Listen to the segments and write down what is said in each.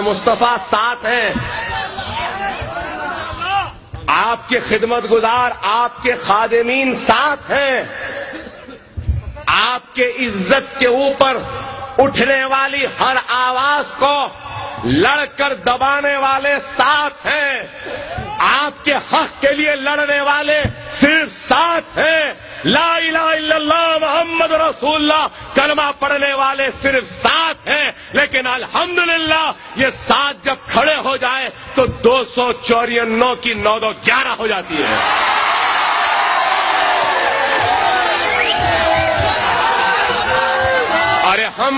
मुस्तफा साथ हैं, आपके खिदमत गुजार, आपके खादिमीन साथ हैं, आपके इज्जत के ऊपर उठने वाली हर आवाज को लड़कर दबाने वाले साथ हैं, आपके हक के लिए लड़ने वाले सिर्फ साथ हैं, ला इलाहा इल्लल्लाह मोहम्मद रसूलुल्लाह कलमा पढ़ने वाले सिर्फ साथ हैं। लेकिन अल्हम्दुलिल्लाह ये साथ जब खड़े हो जाए तो 294 की 9-11 हो जाती है। अरे हम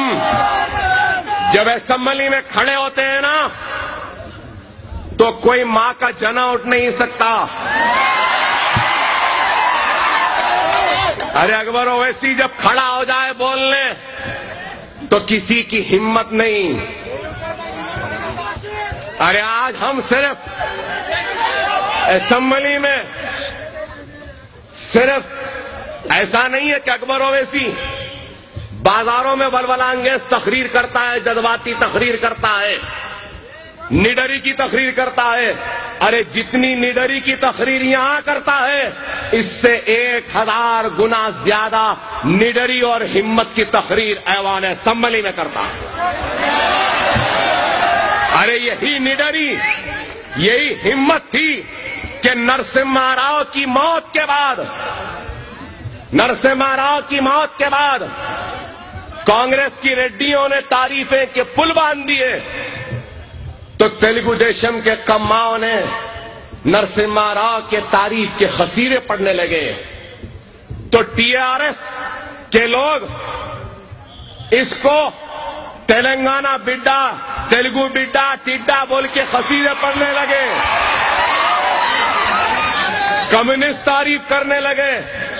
जब असेंबली में खड़े होते हैं ना तो कोई मां का जना उठ नहीं सकता। अरे अकबर ओवैसी जब खड़ा हो जाए बोलने तो किसी की हिम्मत नहीं। अरे आज हम सिर्फ असेंबली में सिर्फ ऐसा नहीं है कि अकबर ओवैसी बाजारों में बलबलांगेज तकरीर करता है, जज्बाती तकरीर करता है, निडरी की तकरीर करता है। अरे जितनी निडरी की तकरीर यहां करता है इससे 1000 गुना ज्यादा निडरी और हिम्मत की तकरीर ऐवान असेंबली में करता है। अरे यही निडरी, यही हिम्मत थी कि नरसिम्हा राव की मौत के बाद, नरसिम्हा राव की मौत के बाद कांग्रेस की रेड्डियों ने तारीफें के पुल बांध दिए तो तेलुगु देशम के कम्माओं ने नरसिम्हा राव के तारीफ के खसीरे पढ़ने लगे। तो टीआरएस के लोग इसको तेलंगाना बिड्डा, तेलुगु बिड्डा, चिड्डा बोल के खसीरे पढ़ने लगे, कम्युनिस्ट तारीफ करने लगे।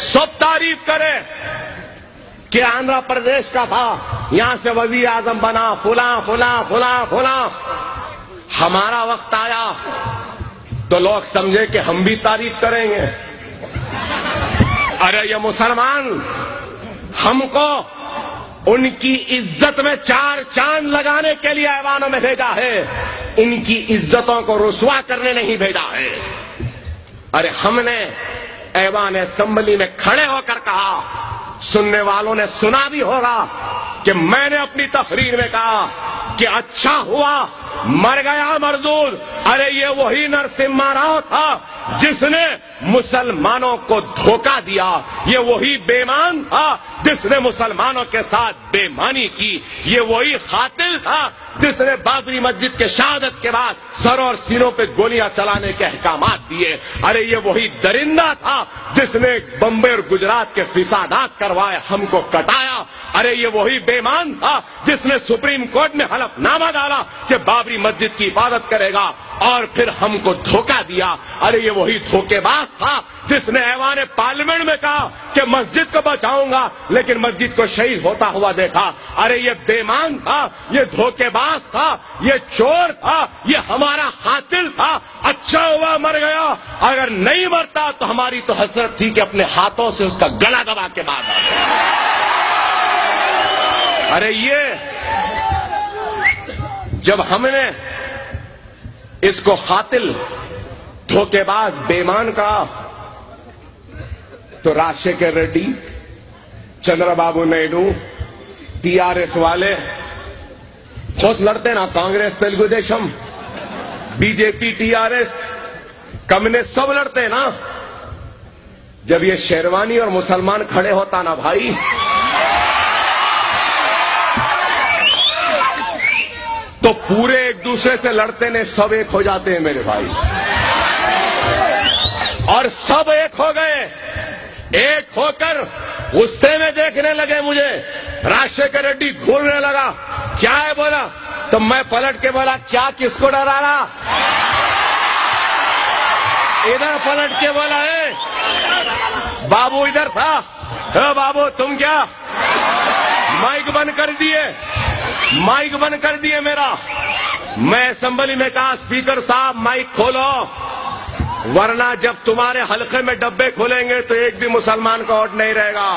सब तारीफ करे कि आंध्र प्रदेश का था, यहां से वजीर आजम बना, फुला फुला फुला फुला। हमारा वक्त आया तो लोग समझे कि हम भी तारीफ करेंगे। अरे ये मुसलमान हमको उनकी इज्जत में 4 चांद लगाने के लिए ऐवानों में भेजा है, इनकी इज्जतों को रुसवा करने नहीं भेजा है। अरे हमने ऐवान असेंबली में खड़े होकर कहा, सुनने वालों ने सुना भी होगा कि मैंने अपनी तकरीर में कहा कि अच्छा हुआ मर गया मरदूद। अरे ये वही नरसिम्हा राव था जिसने मुसलमानों को धोखा दिया, ये वही बेईमान था जिसने मुसलमानों के साथ बेईमानी की, ये वही कातिल था जिसने बाबरी मस्जिद के शहादत के बाद सर और सीनों पे गोलियां चलाने के अहकामात दिए। अरे ये वही दरिंदा था जिसने बम्बई और गुजरात के फिसादात करवाए, हमको कटाया। अरे ये वही बेईमान था जिसने सुप्रीम कोर्ट में हलफनामा डाला कि बाबरी मस्जिद की हिफाजत करेगा और फिर हमको धोखा दिया। अरे ये वही धोखेबाज था जिसने ऐवान पार्लियामेंट में कहा कि मस्जिद को बचाऊंगा लेकिन मस्जिद को शहीद होता हुआ देखा। अरे ये बेईमान था, ये धोखेबाज था, ये चोर था, ये हमारा कातिल था। अच्छा हुआ मर गया, अगर नहीं मरता तो हमारी तो हसरत थी कि अपने हाथों से उसका गला दबा के मार डाले। अरे ये जब हमने इसको कातिल, धोखेबाज, बेईमान कहा तो राजशेखर रेड्डी, चंद्रबाबू नायडू, टीआरएस वाले बहुत लड़ते ना, Congress, Telugu Desam, BJP, TRS, communist सब लड़ते ना। जब ये शेरवानी और मुसलमान खड़े होता ना भाई, तो पूरे एक दूसरे से लड़ते ने सब एक हो जाते हैं मेरे भाई। और सब एक हो गए, एक होकर गुस्से में देखने लगे मुझे। राजशेखर रेड्डी घूरने लगा, क्या है बोला, तो मैं पलट के बोला, क्या किसको डरा रहा? इधर पलट के बोला, है बाबू इधर था, हे बाबू तुम क्या? माइक बंद कर दिए, माइक बंद कर दिए मेरा। मैं असेंबली में कहा, स्पीकर साहब माइक खोलो, वरना जब तुम्हारे हलके में डब्बे खोलेंगे तो एक भी मुसलमान का वोट नहीं रहेगा।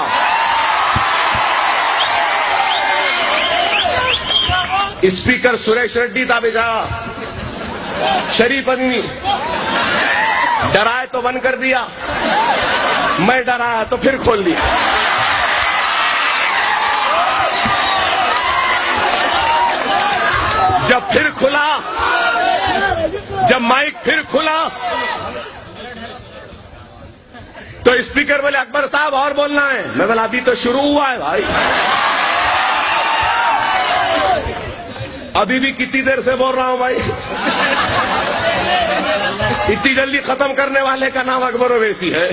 स्पीकर सुरेश रेड्डी था बेचारा, शरीफ आदमी, डराए तो बंद कर दिया, मैं डराया तो फिर खोल दिया। जब फिर खुला, जब माइक फिर खुला तो स्पीकर बोले अकबर साहब और बोलना है। मैं बोला अभी तो शुरू हुआ है भाई, अभी भी कितनी देर से बोल रहा हूं भाई। इतनी जल्दी खत्म करने वाले का नाम अकबर ओवैसी है,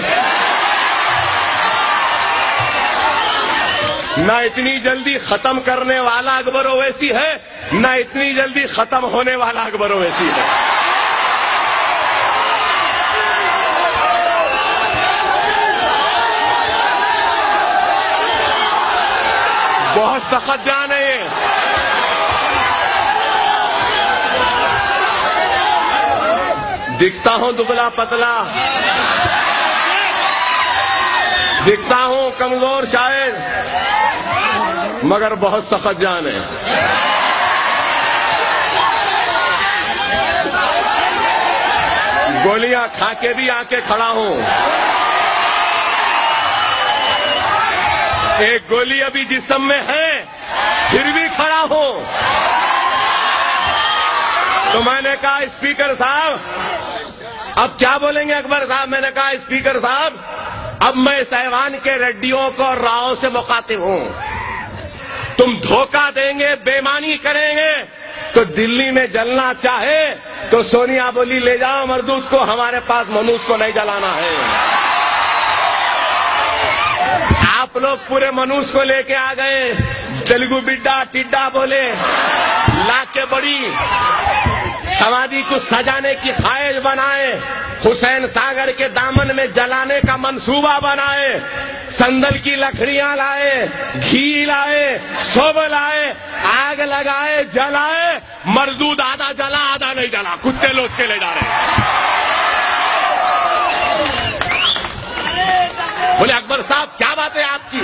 ना इतनी जल्दी खत्म करने वाला अकबर ओवैसी है, ना इतनी जल्दी खत्म होने वाला अकबर ओवैसी है। बहुत सख्त जान है ये। दिखता हूं दुबला पतला, दिखता हूं कमजोर शायद, मगर बहुत सख्त जान है। गोलियां खा के भी आके खड़ा हूं। एक गोली अभी जिस्म में है, फिर भी खड़ा हूं। तो मैंने कहा स्पीकर साहब अब क्या बोलेंगे अकबर साहब? मैंने कहा स्पीकर साहब अब मैं इस ऐवान के रेड्डियों को और रावों से मुखातिब हूं। तुम धोखा देंगे, बेईमानी करेंगे तो दिल्ली में जलना चाहे तो सोनिया बोली ले जाओ मरदूद को, हमारे पास मनुष्य को नहीं जलाना है। आप लोग पूरे मनुष्य को लेके आ गए, तेलुगु बिड्डा टिड्डा बोले, लाके बड़ी समाधि को सजाने की ख्वाहिश बनाए, हुसैन सागर के दामन में जलाने का मंसूबा बनाए, संदल की लकड़ियां लाए, घी लाए, सोब लाए, आग लगाए, जलाए, मरदूद आधा जला आधा नहीं जला, कुत्ते लोग के ले जा रहे। बोले अकबर साहब क्या बात है आपकी?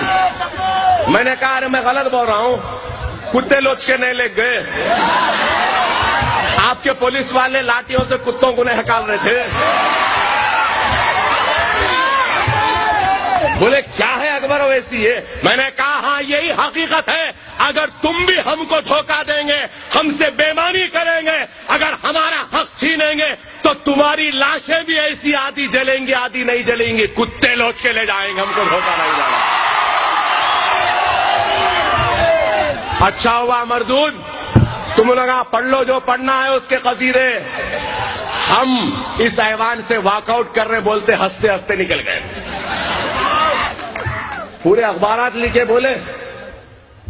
मैंने कहा अरे मैं गलत बोल रहा हूं, कुत्ते लोच के नहीं ले गए, आपके पुलिस वाले लाठियों से कुत्तों को नहीं हकाल रहे थे। बोले क्या है अकबर ओवैसी है? मैंने कहा हाँ यही हकीकत है। अगर तुम भी हमको धोखा देंगे, हमसे बेईमानी करेंगे, अगर हमारा हक छीनेंगे तो तुम्हारी लाशें भी ऐसी आधी जलेंगी आधी नहीं जलेंगी, कुत्ते लोच के ले जाएंगे, हमको धोखा नहीं देना। अच्छा हुआ मरदूद तुम लोग पढ़ लो जो पढ़ना है उसके कसीदे। हम इस ऐवान से वॉकआउट कर रहे बोलते हंसते हंसते निकल गए। पूरे अखबारात लिखे बोले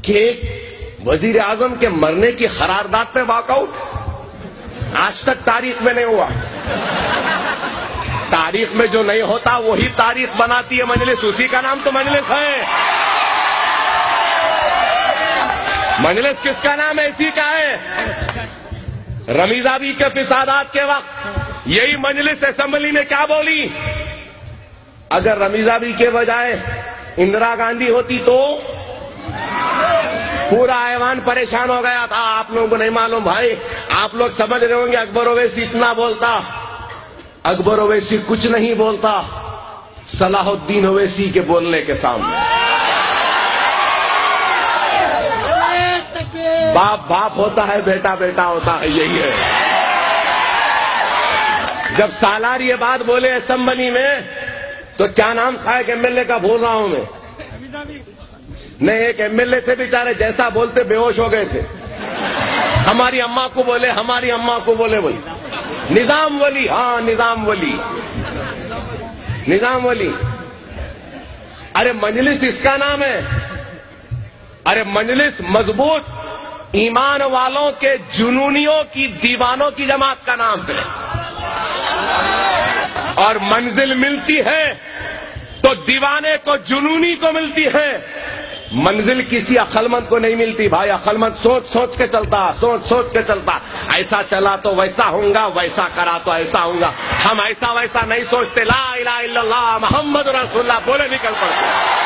कि वजीर आजम के मरने की करारदाद पे वॉकआउट, आज तक तारीख में नहीं हुआ। तारीख में जो नहीं होता वही तारीख बनाती है मजलिस, उसी का नाम तो मजलिस है। मजलिस किसका नाम है? इसी का है। रमीजाबी के फिसादात के वक्त यही मजलिस असेंबली में क्या बोली? अगर रमीजाबी के बजाय इंदिरा गांधी होती तो पूरा ऐवान परेशान हो गया था। आप लोगों को नहीं मालूम भाई, आप लोग समझ रहे होंगे अकबर ओवैसी इतना बोलता। अकबर ओवैसी कुछ नहीं बोलता सलाहुद्दीन ओवैसी के बोलने के सामने। बाप बाप होता है, बेटा बेटा होता है, यही है। जब सालार ये बात बोले असेंबली में तो क्या नाम था एक एमएलए का, भूल रहा हूं मैं, नहीं एक एमएलए थे बेचारे, जैसा बोलते बेहोश हो गए थे। हमारी अम्मा को बोले, हमारी अम्मा को बोले, बोले निजाम वली, हाँ निजाम वली, निजाम वली। अरे मजलिस इसका नाम है। अरे मजलिस मजबूत ईमान वालों के जुनूनियों की, दीवानों की जमात का नाम है। और मंजिल मिलती है तो दीवाने को, जुनूनी को मिलती है। मंजिल किसी अक्लमंद को नहीं मिलती भाई। अक्लमंद सोच सोच के चलता, सोच सोच के चलता, ऐसा चला तो वैसा होऊंगा, वैसा करा तो ऐसा होऊंगा। हम ऐसा वैसा नहीं सोचते। ला इलाहा इल्लल्लाह मुहम्मद रसूलुल्लाह बोले निकल पड़ते।